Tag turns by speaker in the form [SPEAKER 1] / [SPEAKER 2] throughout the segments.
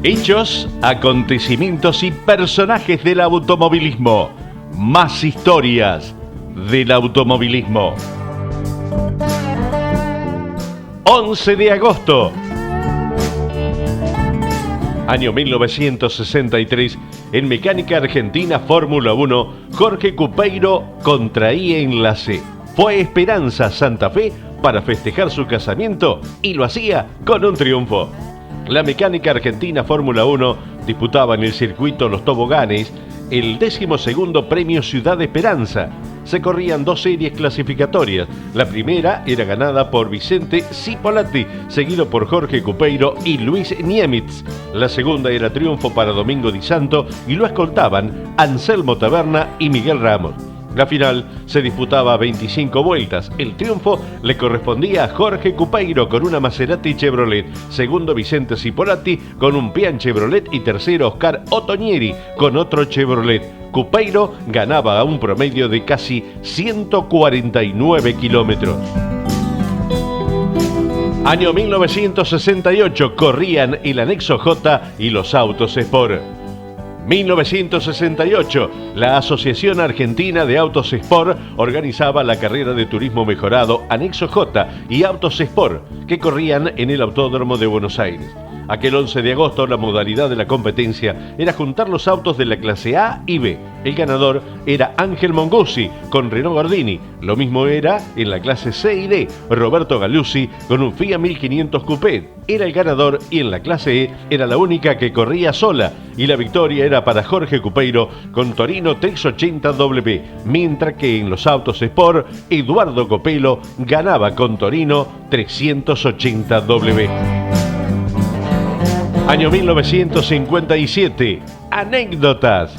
[SPEAKER 1] Hechos, acontecimientos y personajes del automovilismo. Más historias del automovilismo. 11 de agosto. Año 1963, en Mecánica Argentina Fórmula 1, Jorge Cupeiro contraía enlace. Fue a Esperanza, Santa Fe, para festejar su casamiento y lo hacía con un triunfo. La Mecánica Argentina Fórmula 1 disputaba en el circuito Los Toboganes el 12º Premio Ciudad de Esperanza. Se corrían dos series clasificatorias. La primera era ganada por Vicente Cipolatti, seguido por Jorge Cupeiro y Luis Niemitz. La segunda era triunfo para Domingo Di Santo y lo escoltaban Anselmo Taberna y Miguel Ramos. La final se disputaba a 25 vueltas. El triunfo le correspondía a Jorge Cupeiro con una Maserati Chevrolet, segundo Vicente Cipolatti con un Pian Chevrolet y tercero Oscar Ottonieri con otro Chevrolet. Cupeiro ganaba a un promedio de casi 149 kilómetros. Año 1968, corrían el Anexo J y los Autos Sport. 1968, la Asociación Argentina de Autos Sport organizaba la carrera de turismo mejorado Anexo J y Autos Sport, que corrían en el Autódromo de Buenos Aires. Aquel 11 de agosto, la modalidad de la competencia era juntar los autos de la clase A y B. El ganador era Ángel Monguzzi con Renault Gordini. Lo mismo era en la clase C y D. Roberto Galuzzi con un Fiat 1500 Coupé era el ganador, y en la clase E era la única que corría sola, y la victoria era para Jorge Cupeiro con Torino 380W, mientras que en los autos Sport, Eduardo Copelo ganaba con Torino 380W. Año 1957. Anécdotas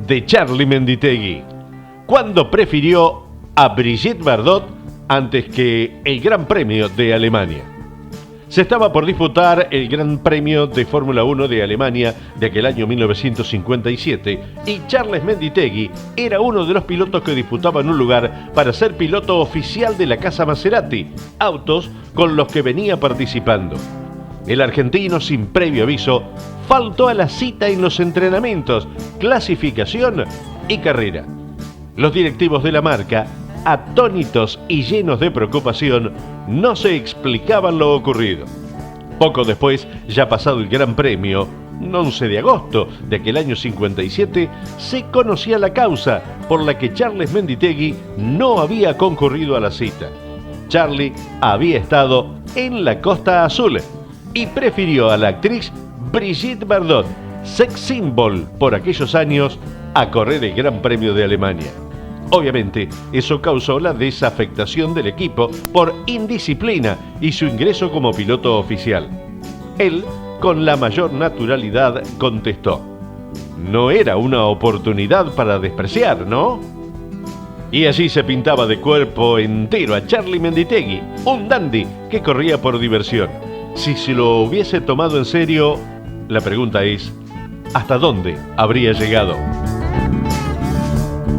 [SPEAKER 1] de Charlie Menditegui. Cuando prefirió a Brigitte Bardot antes que el Gran Premio de Alemania. Se estaba por disputar el Gran Premio de Fórmula 1 de Alemania de aquel año 1957 y Charles Menditegui era uno de los pilotos que disputaban un lugar para ser piloto oficial de la casa Maserati, autos con los que venía participando. El argentino, sin previo aviso, faltó a la cita en los entrenamientos, clasificación y carrera. Los directivos de la marca, atónitos y llenos de preocupación, no se explicaban lo ocurrido. Poco después, ya pasado el Gran Premio, 11 de agosto de aquel año 57, se conocía la causa por la que Charles Menditegui no había concurrido a la cita. Charlie había estado en la Costa Azul y prefirió a la actriz Brigitte Bardot, sex symbol por aquellos años, a correr el Gran Premio de Alemania. Obviamente, eso causó la desafectación del equipo por indisciplina y su ingreso como piloto oficial. Él, con la mayor naturalidad, contestó: no era una oportunidad para despreciar, ¿no? Y allí se pintaba de cuerpo entero a Charlie Menditegui, un dandy que corría por diversión. Si se lo hubiese tomado en serio, la pregunta es, ¿hasta dónde habría llegado?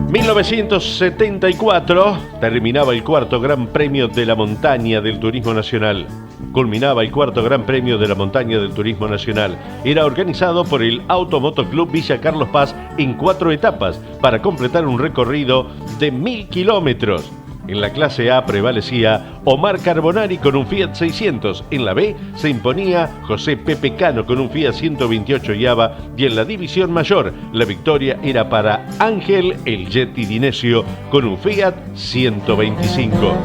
[SPEAKER 1] 1974 terminaba el cuarto Gran Premio de la Montaña del Turismo Nacional. Culminaba el cuarto Gran Premio de la Montaña del Turismo Nacional. Era organizado por el Automoto Club Villa Carlos Paz en 4 etapas para completar un recorrido de 1000 kilómetros. En la clase A prevalecía Omar Carbonari con un Fiat 600. En la B se imponía José Pepe Cano con un Fiat 128 Java. Y en la división mayor, la victoria era para Ángel El Yeti Dinesio con un Fiat 125.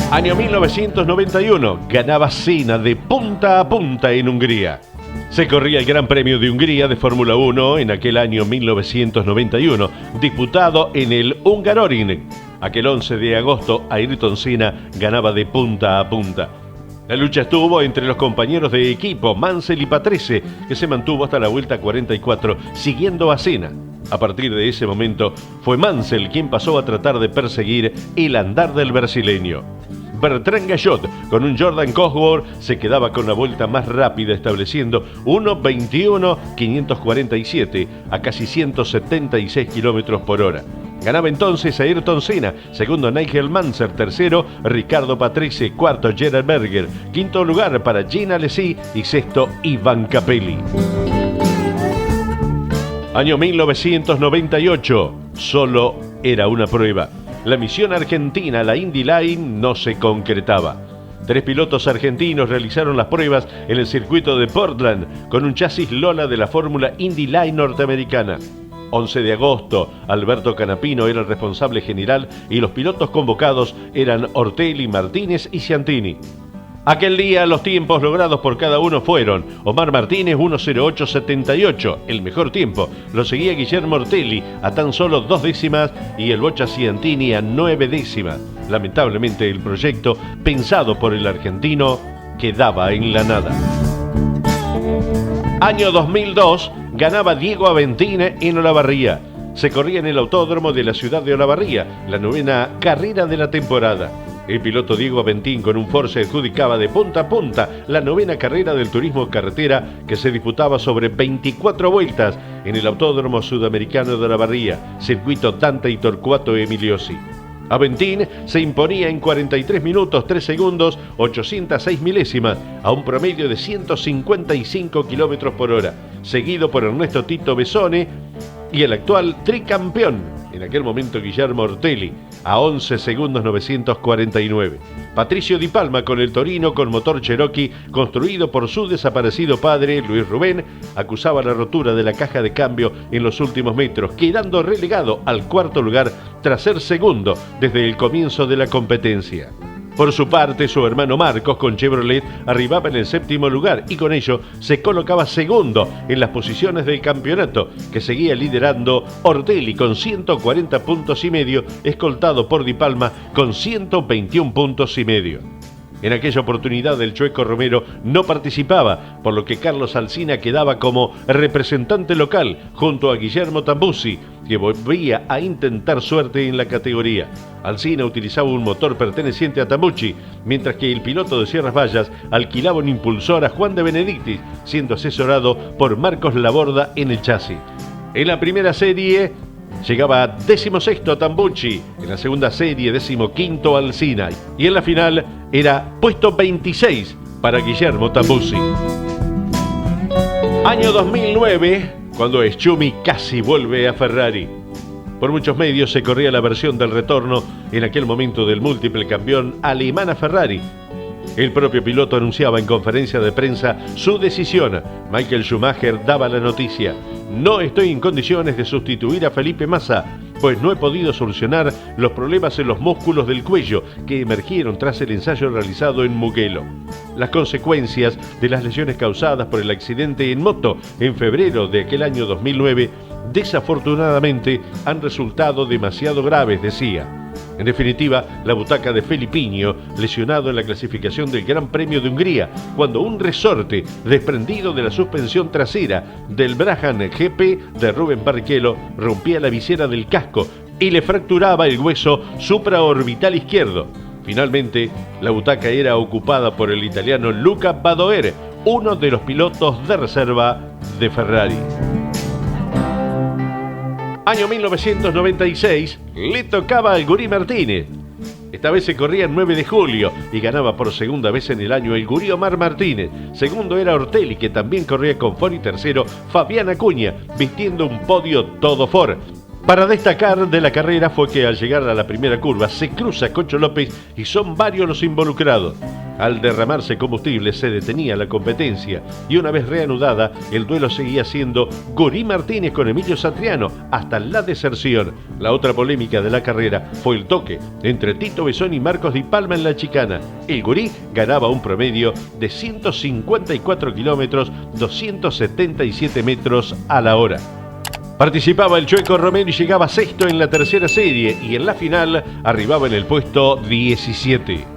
[SPEAKER 1] Año 1991. Ganaba Senna de punta a punta en Hungría. Se corría el Gran Premio de Hungría de Fórmula 1 en aquel año 1991, disputado en el Hungaroring. Aquel 11 de agosto, Ayrton Senna ganaba de punta a punta. La lucha estuvo entre los compañeros de equipo Mansell y Patrese, que se mantuvo hasta la vuelta 44, siguiendo a Senna. A partir de ese momento, fue Mansell quien pasó a tratar de perseguir el andar del brasileño. Bertrand Gallot, con un Jordan Cosworth, se quedaba con la vuelta más rápida, estableciendo 1:21.547 a casi 176 kilómetros por hora. Ganaba entonces Ayrton Senna, segundo Nigel Mansell, tercero Riccardo Patrese, cuarto Gerhard Berger, quinto lugar para Jean Alesi y sexto Ivan Capelli. Año 1998, solo era una prueba. La misión argentina, la Indy Line, no se concretaba. 3 pilotos argentinos realizaron las pruebas en el circuito de Portland con un chasis Lola de la Fórmula Indy Line norteamericana. 11 de agosto, Alberto Canapino era el responsable general y los pilotos convocados eran Ortelli, Martínez y Ciantini. Aquel día los tiempos logrados por cada uno fueron: Omar Martínez 1:08.78, el mejor tiempo. Lo seguía Guillermo Ortelli a tan solo 2 décimas y el Bocha Ciantini a 9 décimas. Lamentablemente el proyecto, pensado por el argentino, quedaba en la nada. Año 2002, ganaba Diego Aventini en Olavarría. Se corría en el autódromo de la ciudad de Olavarría, la 9ª carrera de la temporada. El piloto Diego Aventini con un Ford se adjudicaba de punta a punta la 9ª carrera del turismo carretera que se disputaba sobre 24 vueltas en el Autódromo Sudamericano de Olavarría, circuito Dante y Torcuato Emiliosi. Aventini se imponía en 43 minutos 3 segundos 806 milésimas a un promedio de 155 kilómetros por hora, seguido por Ernesto Tito Besone y el actual tricampeón en aquel momento Guillermo Ortelli a 11 segundos 949. Patricio Di Palma con el Torino con motor Cherokee construido por su desaparecido padre Luis Rubén acusaba la rotura de la caja de cambio en los últimos metros, quedando relegado al 4º lugar tras ser segundo desde el comienzo de la competencia. Por su parte, su hermano Marcos con Chevrolet arribaba en el 7º lugar y con ello se colocaba segundo en las posiciones del campeonato, que seguía liderando Ortelli con 140 puntos y medio, escoltado por Di Palma con 121 puntos y medio. En aquella oportunidad el Chueco Romero no participaba, por lo que Carlos Alsina quedaba como representante local junto a Guillermo Tambuzzi, que volvía a intentar suerte en la categoría. Alsina utilizaba un motor perteneciente a Tambuzzi, mientras que el piloto de Sierras Vallas alquilaba un impulsor a Juan de Benedictis, siendo asesorado por Marcos Laborda en el chasis. En la primera serie llegaba 16º Tambuzzi, en la segunda serie 15º Alsina y en la final era puesto 26 para Guillermo Tambuzzi. Año 2009, cuando Schumi casi vuelve a Ferrari. Por muchos medios se corría la versión del retorno en aquel momento del múltiple campeón alemán a Ferrari. El propio piloto anunciaba en conferencia de prensa su decisión. Michael Schumacher daba la noticia: no estoy en condiciones de sustituir a Felipe Massa, pues no he podido solucionar los problemas en los músculos del cuello que emergieron tras el ensayo realizado en Mugello. Las consecuencias de las lesiones causadas por el accidente en moto en febrero de aquel año 2009 desafortunadamente han resultado demasiado graves, decía. En definitiva, la butaca de Felipiño, lesionado en la clasificación del Gran Premio de Hungría, cuando un resorte desprendido de la suspensión trasera del Brabham GP de Rubén Barrichello rompía la visera del casco y le fracturaba el hueso supraorbital izquierdo. Finalmente, la butaca era ocupada por el italiano Luca Badoer, uno de los pilotos de reserva de Ferrari. Año 1996, le tocaba al Gurí Martínez. Esta vez se corría el 9 de julio y ganaba por segunda vez en el año el Gurí Omar Martínez. Segundo era Ortelli, que también corría con Ford, y tercero Fabián Acuña, vistiendo un podio todo Ford. Para destacar de la carrera fue que al llegar a la primera curva se cruza Cocho López y son varios los involucrados. Al derramarse combustible se detenía la competencia y una vez reanudada el duelo seguía siendo Gurí Martínez con Emilio Satriano hasta la deserción. La otra polémica de la carrera fue el toque entre Tito Besone y Marcos Di Palma en la chicana. El Gurí ganaba un promedio de 154 kilómetros 277 metros a la hora. Participaba el Chueco Romero y llegaba sexto en la tercera serie y en la final arribaba en el puesto 17.